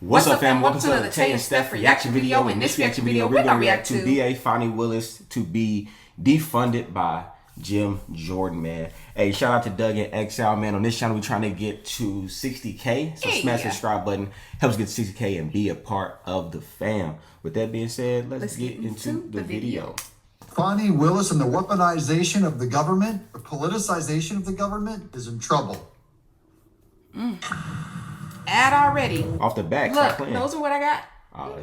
What's up, fam? Welcome to another Tay and Steph reaction video. In this reaction video, we're gonna react to DA Fani Willis to be defunded by Jim Jordan, man. Hey, shout out to Doug and Exile, man. On this channel, we're trying to get to 60K. So smash the subscribe button. Helps get 60K and be a part of the fam. With that being said, let's get into the video. Fani Willis and the weaponization of the government, the politicization of the government is in trouble. Ad already. Off the back. Look, those are what I got. Oh,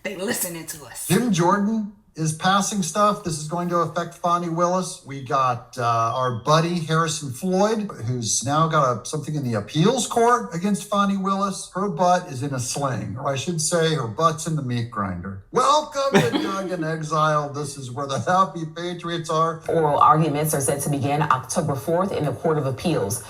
they listening to us. Jim Jordan is passing stuff. This is going to affect Fani Willis. We got our buddy Harrison Floyd, who's now got something in the appeals court against Fani Willis. Her butt is in a sling, or I should say her butt's in the meat grinder. Welcome to Doug in Exile. This is where the happy patriots are. Oral arguments are set to begin October 4th in the Court of Appeals.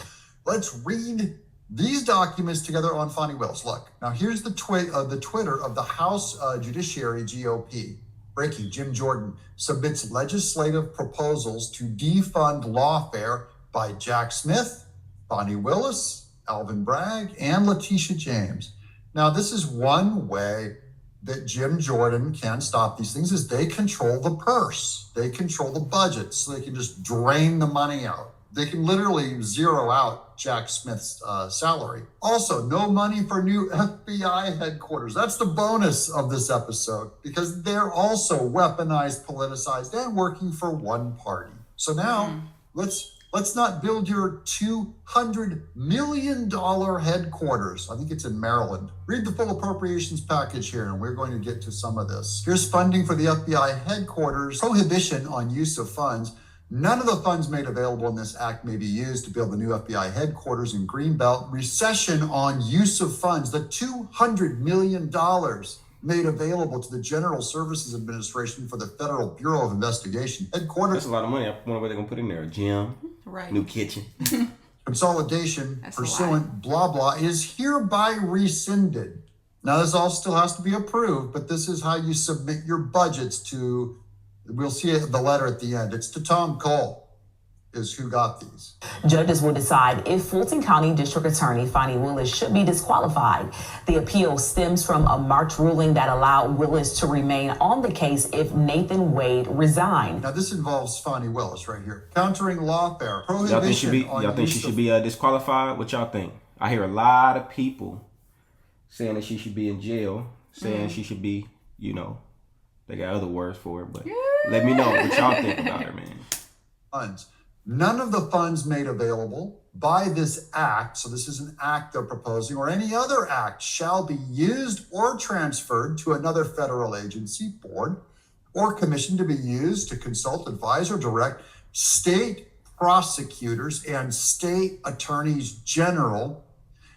Let's read these documents together on Fani Willis. Look, now here's the Twitter of the House Judiciary GOP. Breaking: Jim Jordan submits legislative proposals to defund lawfare by Jack Smith, Fani Willis, Alvin Bragg, and Letitia James. Now, this is one way that Jim Jordan can stop these things, is they control the purse. They control the budget, so they can just drain the money out. They can literally zero out Jack Smith's salary. Also, no money for new FBI headquarters. That's the bonus of this episode, because they're also weaponized, politicized, and working for one party. So now let's not build your $200 million headquarters. I think it's in Maryland. Read the full appropriations package here, and we're going to get to some of this. Here's funding for the FBI headquarters, prohibition on use of funds. None of the funds made available in this act may be used to build the new FBI headquarters in Greenbelt. Recession on use of funds, the $200 million made available to the General Services Administration for the Federal Bureau of Investigation headquarters. That's a lot of money. I wonder what they're gonna put in there. A gym, right? New kitchen. Consolidation pursuant blah blah is hereby rescinded. Now this all still has to be approved, but this is how you submit your budgets to. We'll see the letter at the end. It's to Tom Cole, is who got these. Judges will decide if Fulton County District Attorney Fani Willis should be disqualified. The appeal stems from a March ruling that allowed Willis to remain on the case if Nathan Wade resigned. Now this involves Fani Willis right here. Countering lawfare. Y'all think she should be disqualified? What y'all think? I hear a lot of people saying that she should be in jail, saying she should be, you know, they got other words for it, but let me know what y'all think about her, man. Funds. None of the funds made available by this act, so this is an act they're proposing, or any other act, shall be used or transferred to another federal agency, board, or commission to be used to consult, advise, or direct state prosecutors and state attorneys general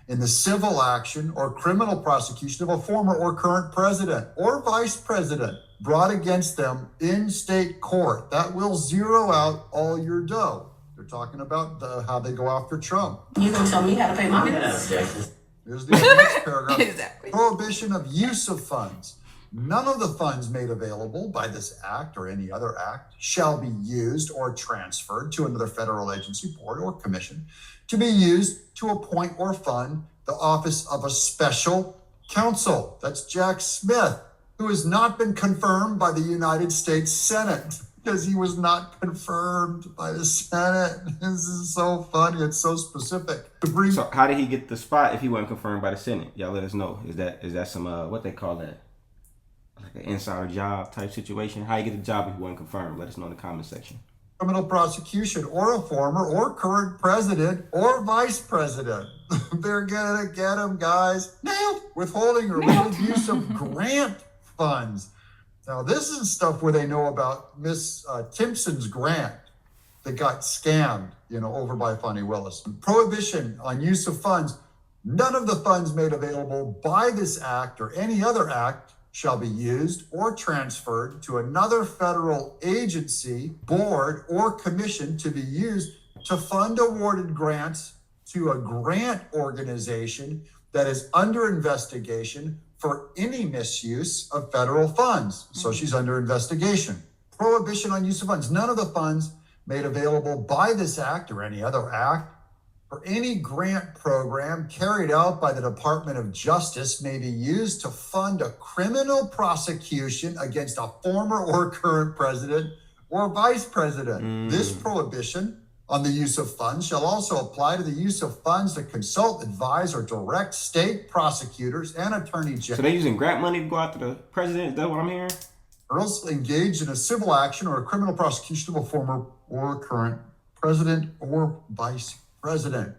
in the civil action or criminal prosecution of a former or current president or vice president brought against them in state court. That will zero out all your dough. They're talking about how they go after Trump. You gonna tell me how to pay my bills? Here's the next paragraph. Exactly. Prohibition of use of funds. None of the funds made available by this act or any other act shall be used or transferred to another federal agency, board, or commission to be used to appoint or fund the office of a special counsel. That's Jack Smith, who has not been confirmed by the United States Senate, because he was not confirmed by the Senate. This is so funny. It's so specific. So how did he get the spot if he wasn't confirmed by the Senate? Y'all let us know. Is that some what they call that? Like an insider job type situation? How you get the job if you wasn't confirmed? Let us know in the comment section. Criminal prosecution or a former or current president or vice president. They're gonna get him, guys. Nailed. Withholding or use of grant funds. Now, this is stuff where they know about Miss Timpson's grant that got scammed, over by Fani Willis. Prohibition on use of funds. None of the funds made available by this act or any other act shall be used or transferred to another federal agency, board, or commission to be used to fund awarded grants to a grant organization that is under investigation for any misuse of federal funds. So she's under investigation. Prohibition on use of funds. None of the funds made available by this act or any other act or any grant program carried out by the Department of Justice may be used to fund a criminal prosecution against a former or current president or vice president. This prohibition on the use of funds shall also apply to the use of funds to consult, advise, or direct state prosecutors and attorney general. So they're using grant money to go after the president? Is that what I'm hearing? Or else engaged in a civil action or a criminal prosecution of a former or current president or vice president.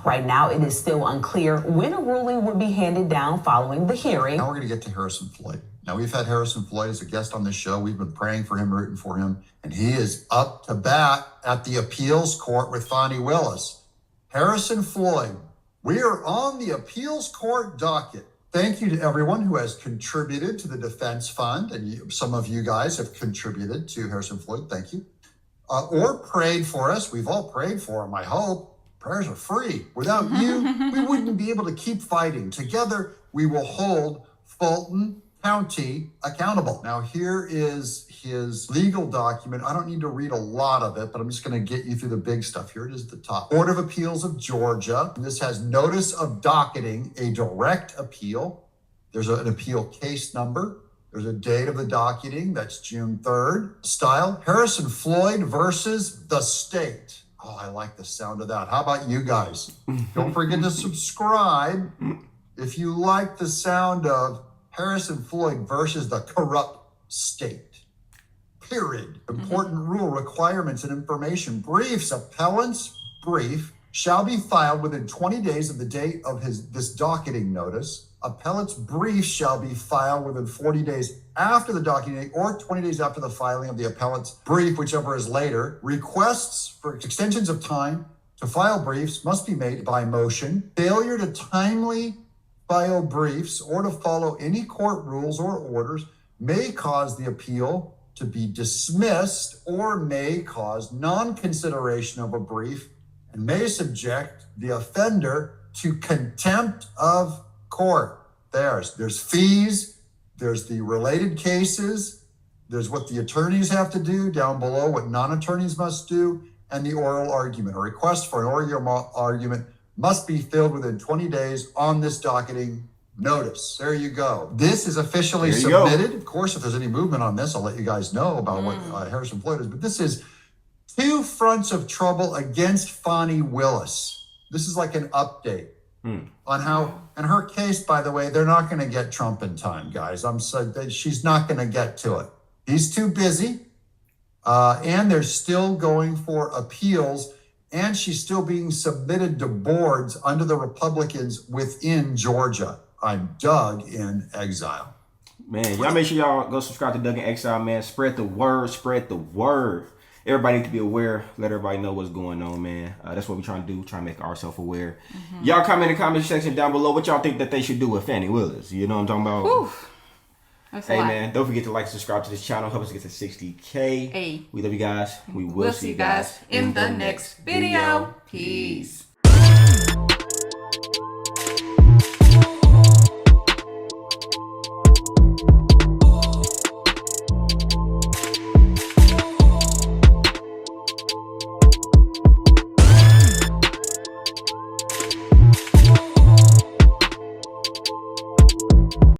Right now, it is still unclear when a ruling would be handed down following the hearing. Now we're going to get to Harrison Floyd. Now, we've had Harrison Floyd as a guest on this show. We've been praying for him, rooting for him, and he is up to bat at the appeals court with Fani Willis. Harrison Floyd, we are on the appeals court docket. Thank you to everyone who has contributed to the defense fund, and some of you guys have contributed to Harrison Floyd. Thank you. Or prayed for us. We've all prayed for him, I hope. Prayers are free. Without you, we wouldn't be able to keep fighting. Together, we will hold Fulton County accountable. Now, here is his legal document. I don't need to read a lot of it, but I'm just going to get you through the big stuff. Here it is at the top. Court of Appeals of Georgia. This has notice of docketing, a direct appeal. There's an appeal case number. There's a date of the docketing. That's June 3rd. Style, Harrison Floyd versus the state. Oh, I like the sound of that. How about you guys? Don't forget to subscribe if you like the sound of Harrison Floyd versus the corrupt state. Period. Important rule, requirements, and information. Briefs. Appellant's brief shall be filed within 20 days of the date of this docketing notice. Appellant's brief shall be filed within 40 days after the docketing date or 20 days after the filing of the appellant's brief, whichever is later. Requests for extensions of time to file briefs must be made by motion. Failure to timely file briefs or to follow any court rules or orders may cause the appeal to be dismissed or may cause non-consideration of a brief and may subject the offender to contempt of court. There's fees, there's the related cases, there's what the attorneys have to do down below, what non-attorneys must do, and the oral argument. A request for an oral argument must be filled within 20 days on this docketing notice. There you go. This is officially submitted. Of course, if there's any movement on this, I'll let you guys know about what Harrison Floyd is. But this is 2 fronts of trouble against Fani Willis. This is like an update on how, in her case, by the way, they're not going to get Trump in time, guys. She's not going to get to it. He's too busy. And they're still going for appeals. And she's still being submitted to boards under the Republicans within Georgia. I'm Doug in exile. Man, y'all make sure y'all go subscribe to Doug in Exile, man. Spread the word, spread the word. Everybody need to be aware. Let everybody know what's going on, man. That's what we're trying to do. Trying to make ourselves aware. Y'all comment in the comment section down below what y'all think that they should do with Fani Willis. You know what I'm talking about? Whew. That's hey, man, don't forget to like and subscribe to this channel. Help us get to 60K. Hey. We love you guys. We'll see you guys in the next video. Peace.